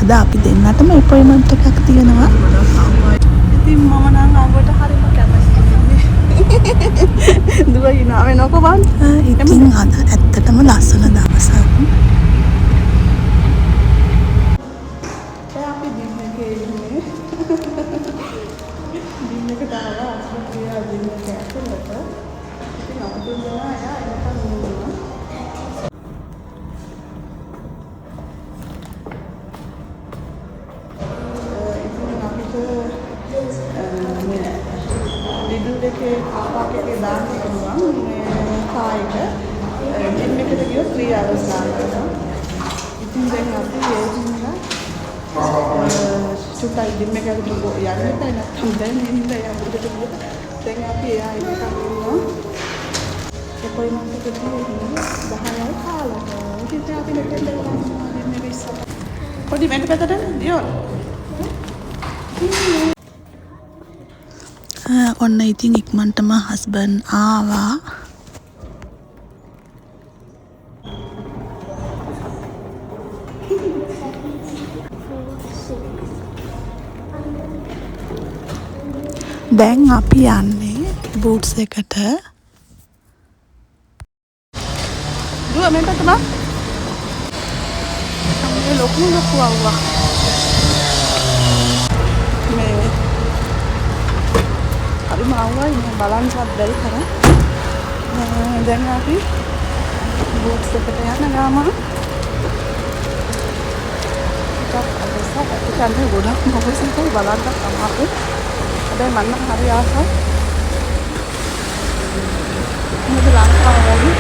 අද අපි දෙන්නටම අපොයින්ට්මන්ට් එකක් තියෙනවා. ඉතින් මම නම් ආවට හරිම කැමතියි. දුව ඉනා වෙනකො බං. ඉතින් අද ඇත්තටම ලස්සන දවසක්. අපි දින් එකේ ඉන්නේ. දින් එකට ආවා අපේ දින් එක ඇතුළට. ඉතින් අපිට යනවා එයා එනකන් ඉන්නවා. දෙකේ පාකේ දාන්න පුළුවන් මේ කායක ජිම් එකට ගියොත් 3 hours දානවා. ඉතින් දැන් අපි ඒ ජිම්ලා චුට්ටක් ජිම් එකට යන්න බෑ නැත්නම් දැන් ඉන්න යන්න දැන් අපි එයා එකක් ඉන්නවා. අපොයින්ට්මන්ට් එකට ගිහින් 10යි කාලට. ඉතින් අපි මෙතෙන් යනවා ජිම් එක ඉස්සර. පොඩි මෙන්න පැත්තට දියෝ. ඔන්න ඉතින් ඉක්මනටම හස්බන්ඩ් ආවා. දැන් අපි යන්නේ බූට්ස් එකට. දුව මෙන්න තමයි. මේ ලොකු ආවා. මේ හරි මාවයි මේ බලන්නවත් බැරි තරම්. දැන් අපි බූට්ස් එකට යන ගාම ටිකක් අදසක් ගොඩක් මොකද බලන්න තමයි. හැබැයි මම හරි ආසයි. මොකද ලංකාව වගේ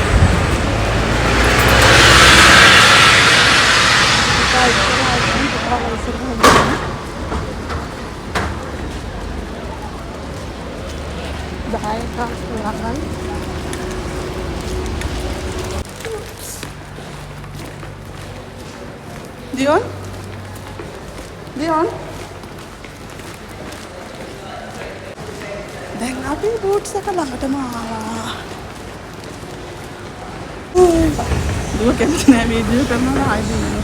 Dion? Dion? දැන් අපි බූට්ස් එක ළඟටම ආවා. දුව කැමති නෑ වීඩියෝ කරනවා ආයිදී.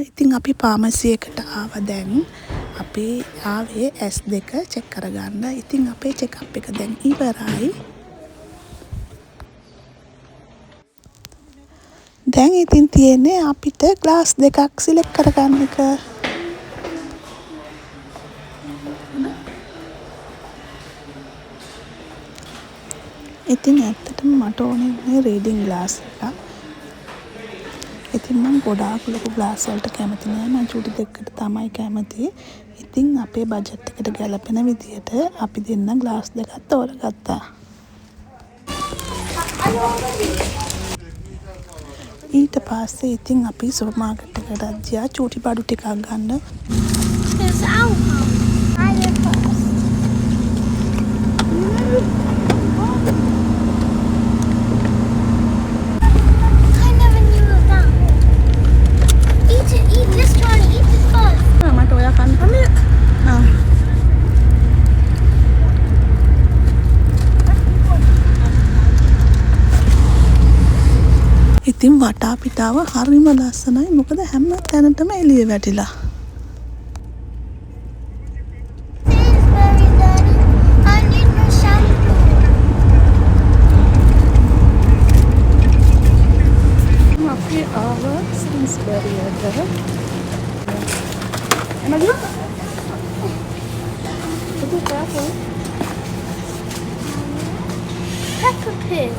ඉතින් අපි ෆාමසි එකට ආවා දැන්. අපි ආවේ S2 චෙක් කරගන්න. ඉතින් අපේ චෙක්අප් එක දැන් ඉවරයි. දැන් ඉතින් තියෙන්නේ අපිට ග්ලාස් දෙකක් සිලෙක්ට් කරගන්න එක. ඉතින් ඇත්තටම මට ඕනේ රීඩින් ග්ලාස් එකක්. ඉතින් මම ගොඩාක් ලොකු ග්ලාස් වලට කැමති නෑ. මම චූටි දෙකකට තමයි කැමති. ඉතින් අපේ බජට් එකට ගැලපෙන විදියට අපි දෙන්න ග්ලාස් දෙකක් තෝරගත්තා. ඊට පස්සේ ඉතින් අපි සුපර් මාකට් එකට ගියා චූටි බඩු ටිකක් ගන්න. ඉතින් වටා පිටාව හරිම ලස්සනයි. මොකද හැම තැනටම එළිය වැටිලා. අපි ආව සයින්ස්බරි එකට. එමග Peppa Pig.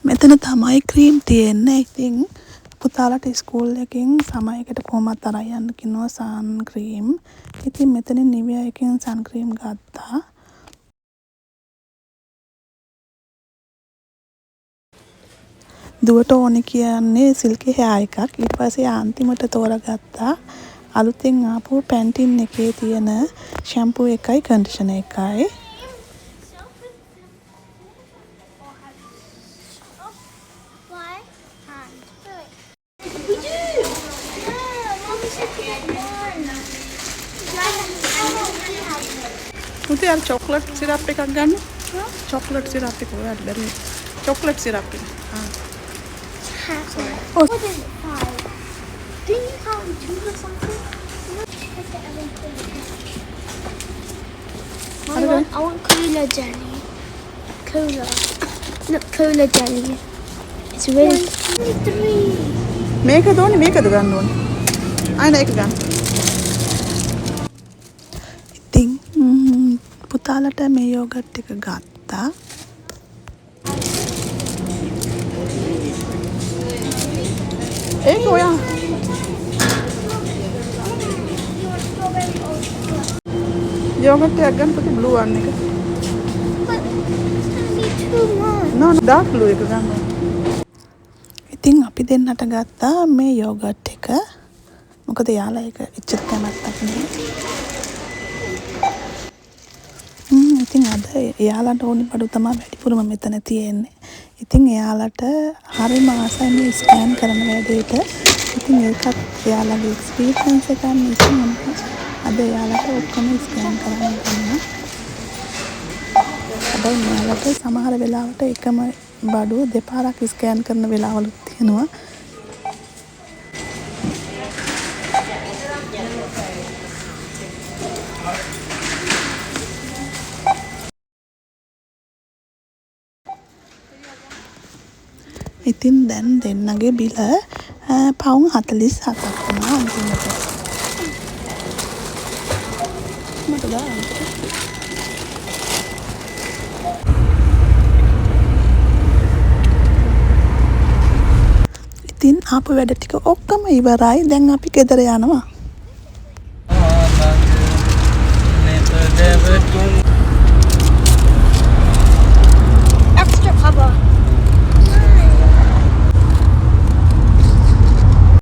මෙතන තමයි ක්‍රීම් තියෙන්නේ. ඉතින් පුතාලට ස්කූල් එකෙන් සමයකට කොහොමත් අරන් යන්න කිව්වා සන් ක්‍රීම්. ඉතින් මෙතනින් නිවියා එකෙන් සන් ක්‍රීම් ගත්තා. දුවට ඕනේ කියන්නේ සිල්කි හෙයා එකක්. ඊට පස්සේ අන්තිමට තෝරගත්තා අලුතෙන් ආපු පැන්ටින් එකේ තියෙන ෂැම්පූ එකයි කන්ඩිෂනර් එකයි. පුතේ අර චොක්ලට් සිරප් එකක් ගන්න. chocolate syrup එක ඔයාලට බැරි chocolate syrup එක. What is it? 5. Do you count 2 or something? I want cola jelly. Cola. Look, cola jelly. It's really... 1, 2, 3. මේකද ඕනේ මේකද ගන්න ඕනේ. ආයෙ ඒක ගන්න. ඉතින් පුතාලට මේ යෝගට් එක ගත්තා. ඒක ඔයා යෝගට් එකක් ගන්න පුතේ බ්ලූ වන් එක. But it's gonna be too much. No dark blue එක ගන්න ඕනේ. ඉතින් අපි දෙන්නට ගත්තා මේ යෝගට් එක. මොකද යාලා ඒක එච්චර කැමැත්තක් නෑ. ඉතින් අද එයාලට ඕනි බඩු තමයි වැඩිපුරම මෙතන තියෙන්නේ. ඉතින් එයාලට හරිම ආසයි මේ ස්කෑන් කරන වැඩේට. ඉතින් ඒකත් එයාලගේ එක්ස්පීරියන්ස් එකක් නේ. අද එයාලට ඔක්කොම ස්කෑන් කරන්න ගන්නවා. හැබැයි මෙයාලට සමහර වෙලාවට එකම බඩු දෙපාරක් ස්කෑන් කරන වෙලාවලුත් තියෙනවා. ඉතින් දැන් දෙන්නගේ බිල පවුන් 47ක් වුණා අන්තිමට. මට දාන්න. ඉතින් ආපු වැඩ ටික ඔක්කොම ඉවරයි. දැන් අපි ගෙදර යනවා.